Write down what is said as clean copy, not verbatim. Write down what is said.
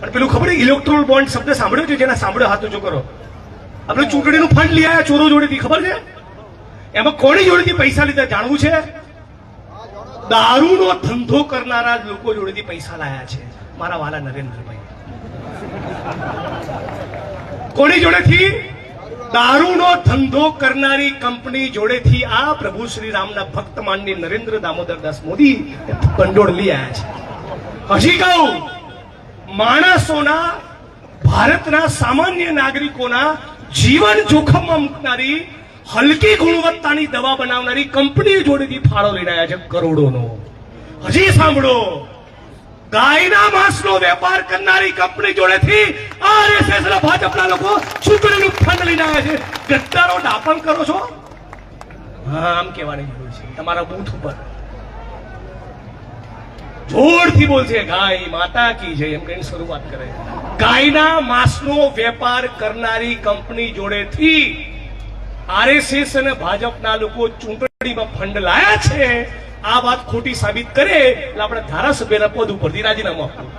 પણ પેલું ખબર ઇલેક્ટ્રોલ બોન્ડ શબ્દ સાંભળ્યો છે? જેના સાંભળ્યો હાથ ઊંચો કરો. આપણે ચૂંટણીનું ફંડ લઈ આવ્યા ચોરો જોડેથી, ખબર છે? એમાં કોની જોડેથી પૈસા લીધા જાણવું છે? દારૂનો ધંધો કરનારા લોકો જોડેથી પૈસા લાયા છે મારા વાલા નરેન્દ્રભાઈ. કોની જોડેથી? દારૂનો ધંધો કરનારી કંપની જોડેથી આ પ્રભુ શ્રી રામના ભક્ત માનની નરેન્દ્ર દામોદરદાસ મોદી ભંડોળ લઈ આવ્યા છે. હજી કહું, માણસોના, ભારતના સામાન્ય નાગરિકોના જીવન જોખમમાં મૂકનારી, હલકી ગુણવત્તાની દવા બનાવનારી કંપની જોડેથી ફાળો લઈ રહ્યા છે કરોડોનો. હજી સાંભળો, ગાયના માંસનો વેપાર કરનારી કંપની જોડેથી આરએસએસ ના ભાજપના લોકો ચૂંટણીનું ફંડ લઈને આવ્યા છે. ગદ્દારો ડાપણ કરો છો? હા, આમ કહેવાની જરૂર છે. તમારા બૂથ ઉપર જોરથી બોલશે ગાય માતા કી જય એમ કહીને શરૂઆત કરે. ગાયના માંસનો વેપાર કરનારી કંપની જોડેથી આરએસએસ અને ભાજપના લોકો ચૂંટણીમાં ફંડ લાયા છે. આ વાત ખોટી સાબિત કરે એટલે આપણે ધારાસભ્યના પદ ઉપરથી રાજીનામું આપવું.